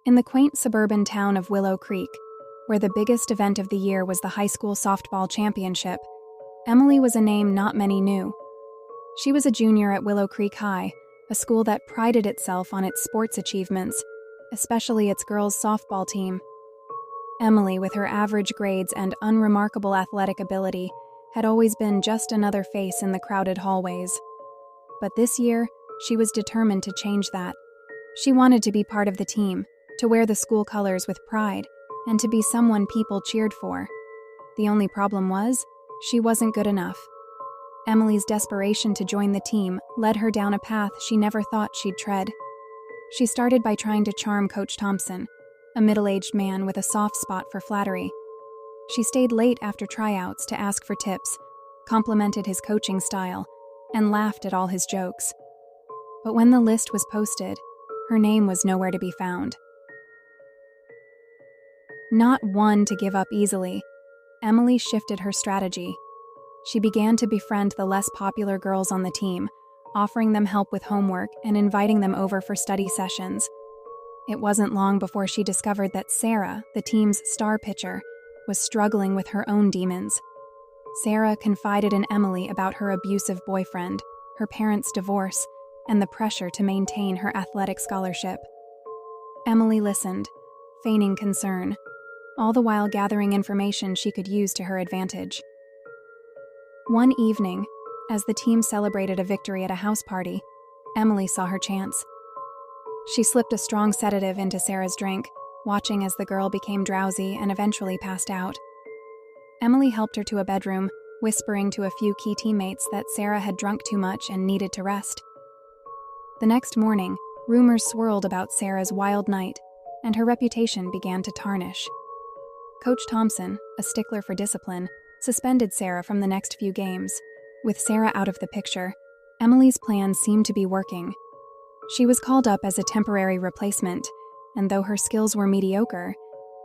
In the quaint suburban town of Willow Creek, where the biggest event of the year was the high school softball championship, Emily was a name not many knew. She was a junior at Willow Creek High, a school that prided itself on its sports achievements, especially its girls' softball team. Emily, with her average grades and unremarkable athletic ability, had always been just another face in the crowded hallways. But this year, she was determined to change that. She wanted to be part of the team, to wear the school colors with pride, and to be someone people cheered for. The only problem was, she wasn't good enough. Emily's desperation to join the team led her down a path she never thought she'd tread. She started by trying to charm Coach Thompson, a middle-aged man with a soft spot for flattery. She stayed late after tryouts to ask for tips, complimented his coaching style, and laughed at all his jokes. But when the list was posted, her name was nowhere to be found. Not one to give up easily, Emily shifted her strategy. She began to befriend the less popular girls on the team, offering them help with homework and inviting them over for study sessions. It wasn't long before she discovered that Sarah, the team's star pitcher, was struggling with her own demons. Sarah confided in Emily about her abusive boyfriend, her parents' divorce, and the pressure to maintain her athletic scholarship. Emily listened, feigning concern, all the while gathering information she could use to her advantage. One evening, as the team celebrated a victory at a house party, Emily saw her chance. She slipped a strong sedative into Sarah's drink, watching as the girl became drowsy and eventually passed out. Emily helped her to a bedroom, whispering to a few key teammates that Sarah had drunk too much and needed to rest. The next morning, rumors swirled about Sarah's wild night, and her reputation began to tarnish. Coach Thompson, a stickler for discipline, suspended Sarah from the next few games. With Sarah out of the picture, Emily's plan seemed to be working. She was called up as a temporary replacement, and though her skills were mediocre,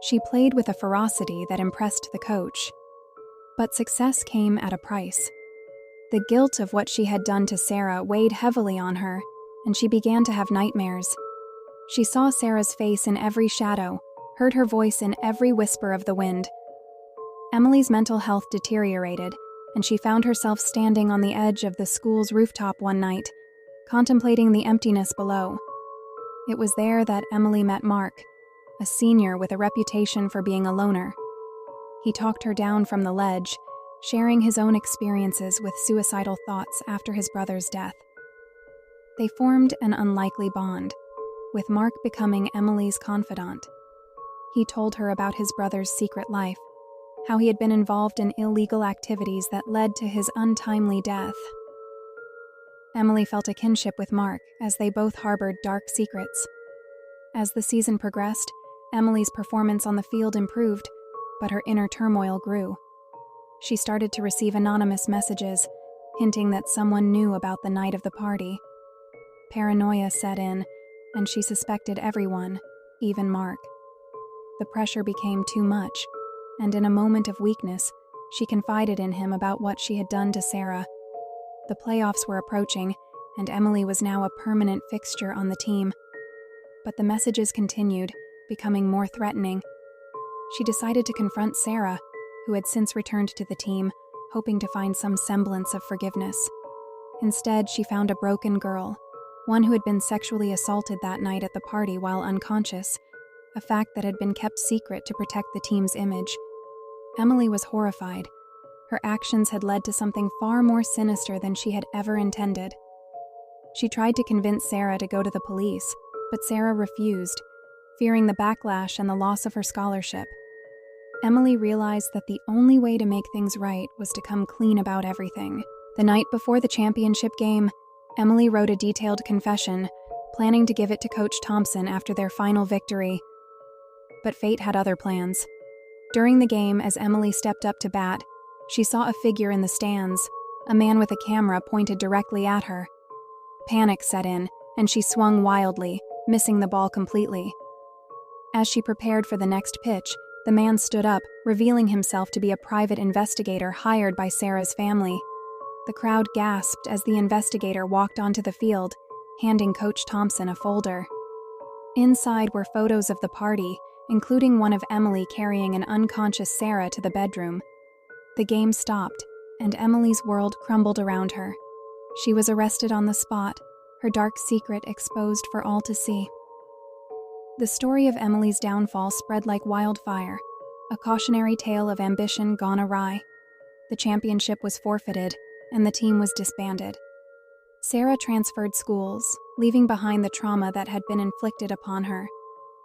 she played with a ferocity that impressed the coach. But success came at a price. The guilt of what she had done to Sarah weighed heavily on her, and she began to have nightmares. She saw Sarah's face in every shadow, heard her voice in every whisper of the wind. Emily's mental health deteriorated, and she found herself standing on the edge of the school's rooftop one night, contemplating the emptiness below. It was there that Emily met Mark, a senior with a reputation for being a loner. He talked her down from the ledge, sharing his own experiences with suicidal thoughts after his brother's death. They formed an unlikely bond, with Mark becoming Emily's confidant. He told her about his brother's secret life, how he had been involved in illegal activities that led to his untimely death. Emily felt a kinship with Mark as they both harbored dark secrets. As the season progressed, Emily's performance on the field improved, but her inner turmoil grew. She started to receive anonymous messages, hinting that someone knew about the night of the party. Paranoia set in, and she suspected everyone, even Mark. The pressure became too much, and in a moment of weakness, she confided in him about what she had done to Sarah. The playoffs were approaching, and Emily was now a permanent fixture on the team. But the messages continued, becoming more threatening. She decided to confront Sarah, who had since returned to the team, hoping to find some semblance of forgiveness. Instead, she found a broken girl, one who had been sexually assaulted that night at the party while unconscious, a fact that had been kept secret to protect the team's image. Emily was horrified. Her actions had led to something far more sinister than she had ever intended. She tried to convince Sarah to go to the police, but Sarah refused, fearing the backlash and the loss of her scholarship. Emily realized that the only way to make things right was to come clean about everything. The night before the championship game, Emily wrote a detailed confession, planning to give it to Coach Thompson after their final victory. But fate had other plans. During the game, as Emily stepped up to bat, she saw a figure in the stands, a man with a camera pointed directly at her. Panic set in, and she swung wildly, missing the ball completely. As she prepared for the next pitch, the man stood up, revealing himself to be a private investigator hired by Sarah's family. The crowd gasped as the investigator walked onto the field, handing Coach Thompson a folder. Inside were photos of the party, including one of Emily carrying an unconscious Sarah to the bedroom. The game stopped, and Emily's world crumbled around her. She was arrested on the spot, her dark secret exposed for all to see. The story of Emily's downfall spread like wildfire, a cautionary tale of ambition gone awry. The championship was forfeited, and the team was disbanded. Sarah transferred schools, leaving behind the trauma that had been inflicted upon her.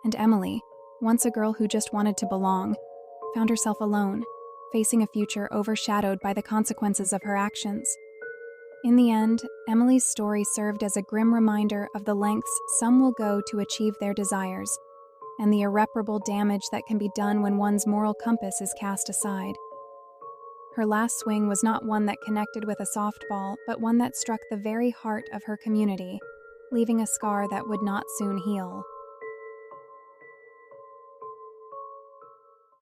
And Emily, once a girl who just wanted to belong, found herself alone, facing a future overshadowed by the consequences of her actions. In the end, Emily's story served as a grim reminder of the lengths some will go to achieve their desires, and the irreparable damage that can be done when one's moral compass is cast aside. Her last swing was not one that connected with a softball, but one that struck the very heart of her community, leaving a scar that would not soon heal.